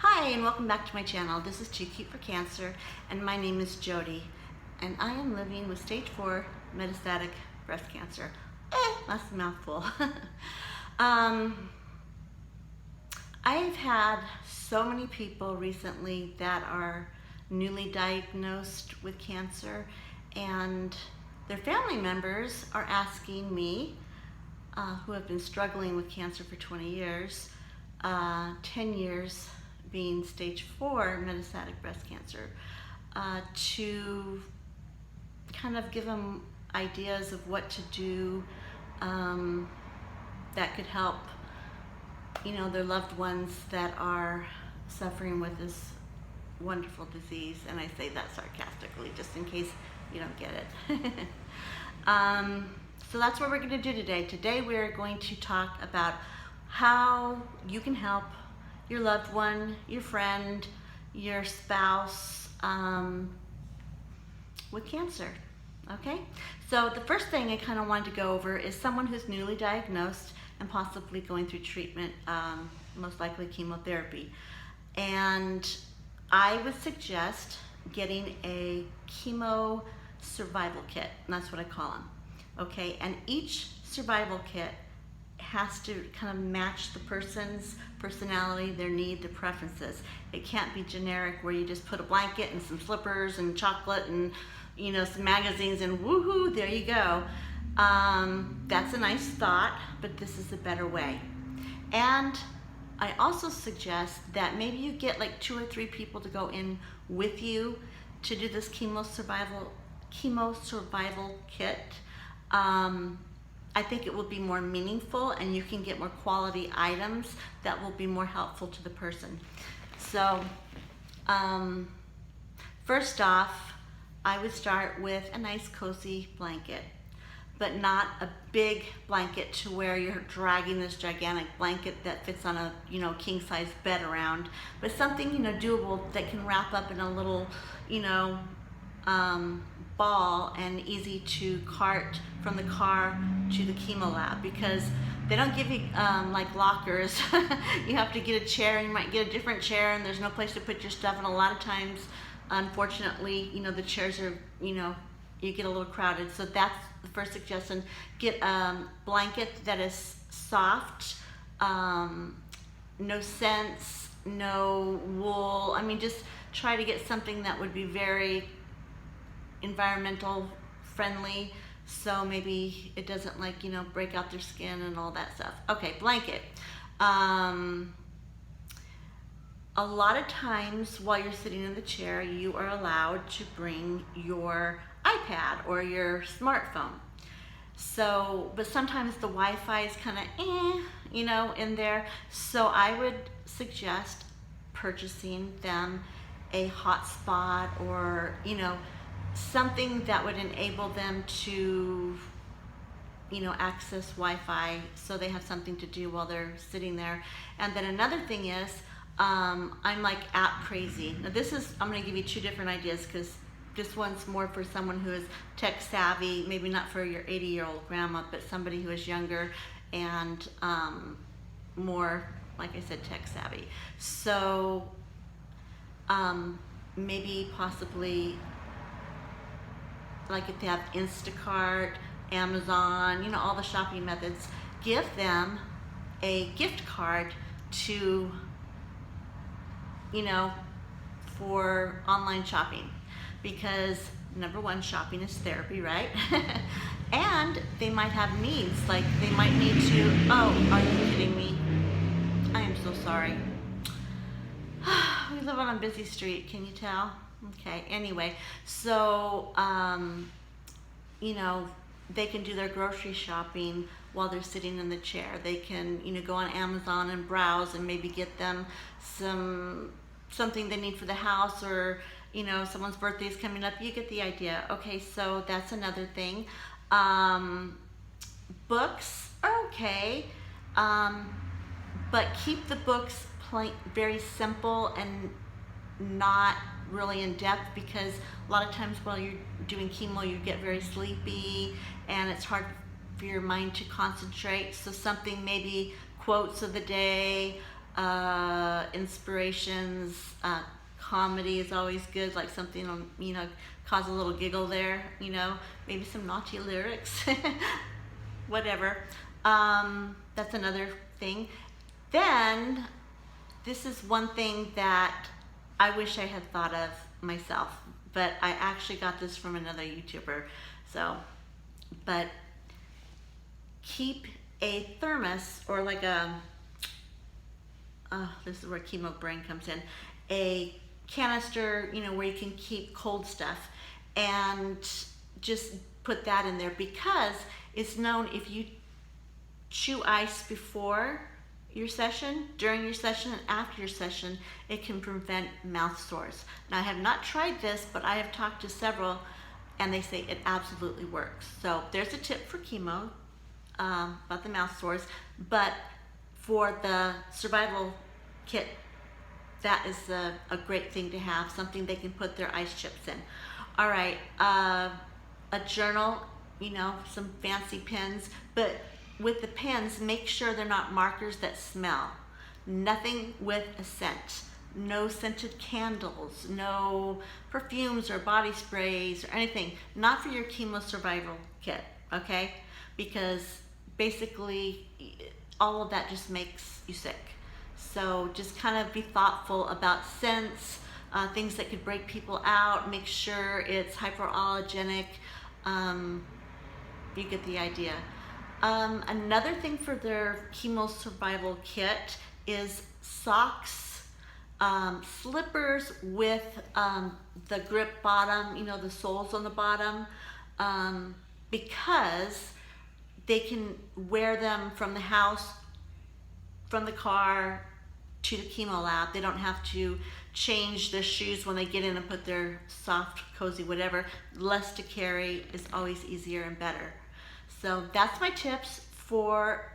Hi and welcome back to my channel. This is Too Cute for Cancer and my name is Jody and I am living with stage 4 metastatic breast cancer. That's a mouthful. I've had so many people recently that are newly diagnosed with cancer and their family members are asking me, who have been struggling with cancer for 20 years, 10 years being stage 4 metastatic breast cancer, to kind of give them ideas of what to do that could help, their loved ones that are suffering with this wonderful disease. And I say that sarcastically just in case you don't get it. So that's what we're going to do today. Today we're going to talk about how you can help your loved one, your friend, your spouse with cancer. Okay? So the first thing I kind of wanted to go over is someone who's newly diagnosed and possibly going through treatment, most likely chemotherapy. And I would suggest getting a chemo survival kit, and that's what I call them. Okay? And each survival kit has to kind of match the person's personality, their need, their preferences. It can't be generic where you just put a blanket and some slippers and chocolate and some magazines and woohoo, there you go. That's a nice thought, but this is a better way. And I also suggest that maybe you get like 2 or 3 people to go in with you to do this chemo survival kit. I think it will be more meaningful and you can get more quality items that will be more helpful to the person. So first off, I would start with a nice cozy blanket, but not a big blanket to where you're dragging this gigantic blanket that fits on a king size bed around, but something doable that can wrap up in a little ball and easy to cart from the car to the chemo lab, because they don't give you like lockers. You have to get a chair, and you might get a different chair and there's no place to put your stuff, and a lot of times unfortunately the chairs are you get a little crowded. So that's the first suggestion. Get a blanket that is soft, no scents, no wool. I mean, just try to get something that would be very environmental friendly, so maybe it doesn't break out their skin and all that stuff. Okay, blanket. A lot of times while you're sitting in the chair, you are allowed to bring your iPad or your smartphone. So, but sometimes the Wi-Fi is kind of in there. So I would suggest purchasing them a hotspot or something that would enable them to access Wi-Fi, so they have something to do while they're sitting there. And then another thing is, I'm like app crazy. Now I'm going to give you 2 different ideas, because this one's more for someone who is tech savvy, maybe not for your 80-year-old grandma, but somebody who is younger and more, like I said, tech savvy. So maybe possibly, like if they have Instacart, Amazon, all the shopping methods, give them a gift card to, for online shopping, because number 1, shopping is therapy, right? And they might have needs, like they might need to, oh, are you kidding me? I am so sorry. We live on a busy street, can you tell? Okay, anyway, so, they can do their grocery shopping while they're sitting in the chair. They can, go on Amazon and browse and maybe get them something they need for the house, or, someone's birthday is coming up. You get the idea. Okay, so that's another thing. Books are okay, but keep the books very simple and not really in depth, because a lot of times while you're doing chemo you get very sleepy and it's hard for your mind to concentrate. So something, maybe quotes of the day, inspirations. Comedy is always good, like something on, cause a little giggle there, maybe some naughty lyrics, whatever. That's another thing. Then, this is one thing that I wish I had thought of myself, but I actually got this from another YouTuber. But keep a thermos, or like this is where chemo brain comes in, a canister, where you can keep cold stuff, and just put that in there, because it's known if you chew ice before your session, during your session, and after your session, it can prevent mouth sores. Now, I have not tried this, but I have talked to several, and they say it absolutely works. So there's a tip for chemo about the mouth sores, but for the survival kit, that is a great thing to have, something they can put their ice chips in. All right, a journal, some fancy pens, but with the pens, make sure they're not markers that smell. Nothing with a scent. No scented candles, no perfumes or body sprays or anything. Not for your chemo survival kit, okay? Because basically, all of that just makes you sick. So just kind of be thoughtful about scents, things that could break people out. Make sure it's hypoallergenic. You get the idea. Another thing for their chemo survival kit is socks, slippers with the grip bottom, the soles on the bottom, because they can wear them from the house, from the car to the chemo lab. They don't have to change their shoes when they get in and put their soft, cozy, whatever. Less to carry is always easier and better. So that's my tips for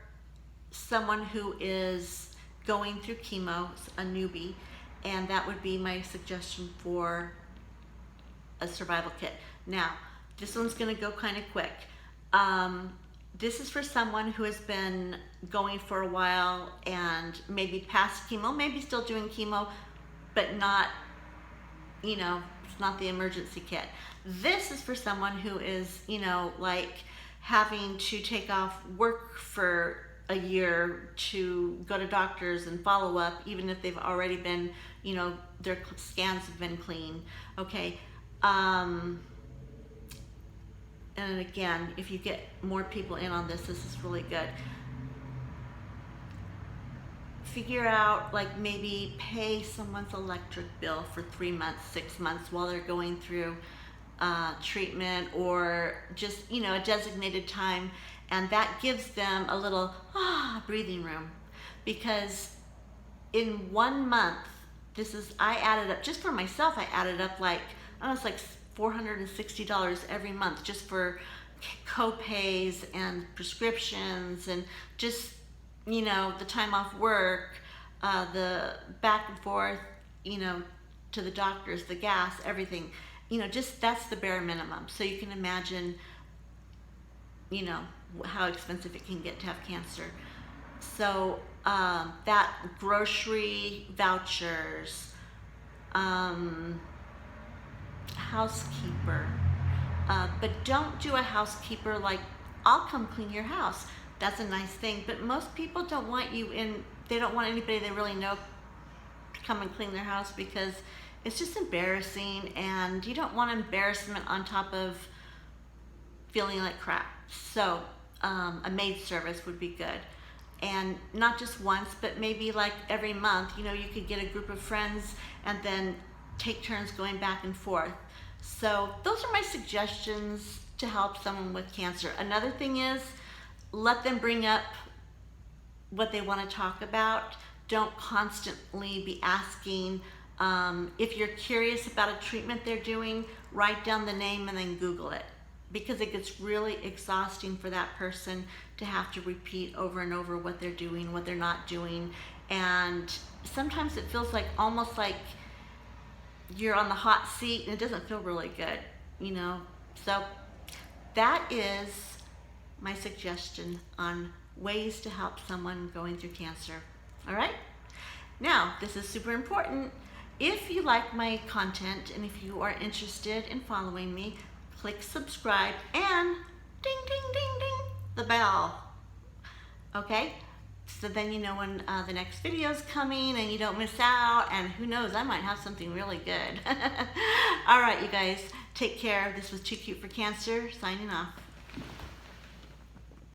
someone who is going through chemo, a newbie, and that would be my suggestion for a survival kit. Now, this one's gonna go kind of quick. This is for someone who has been going for a while and maybe past chemo, maybe still doing chemo, but not, it's not the emergency kit. This is for someone who is, like having to take off work for a year to go to doctors and follow up, even if they've already been, their scans have been clean, okay? And again, if you get more people in on this is really good. Figure out, like, maybe pay someone's electric bill for 3 months, 6 months while they're going through treatment, or just, a designated time, and that gives them a little breathing room. Because in 1 month, I added up, just for myself, I added up like, I don't know, it's like $460 every month just for co-pays and prescriptions, and just, the time off work, the back and forth, to the doctors, the gas, everything. Just that's the bare minimum. So you can imagine, how expensive it can get to have cancer. So that grocery vouchers, housekeeper, but don't do a housekeeper like, I'll come clean your house. That's a nice thing, but most people don't want you in, they don't want anybody they really know to come and clean their house, because it's just embarrassing, and you don't want embarrassment on top of feeling like crap. So a maid service would be good. And not just once, but maybe like every month, you could get a group of friends and then take turns going back and forth. So those are my suggestions to help someone with cancer. Another thing is, let them bring up what they want to talk about. Don't constantly be asking. If you're curious about a treatment they're doing, write down the name and then Google it, because it gets really exhausting for that person to have to repeat over and over what they're doing, what they're not doing. And sometimes it feels like, almost like you're on the hot seat, and it doesn't feel really good, So that is my suggestion on ways to help someone going through cancer. All right? Now, this is super important. If you like my content and if you are interested in following me, click subscribe and ding, ding, ding, ding, the bell. Okay? So then you know when the next video is coming and you don't miss out, and who knows, I might have something really good. All right, you guys, take care. This was Too Cute for Cancer, signing off.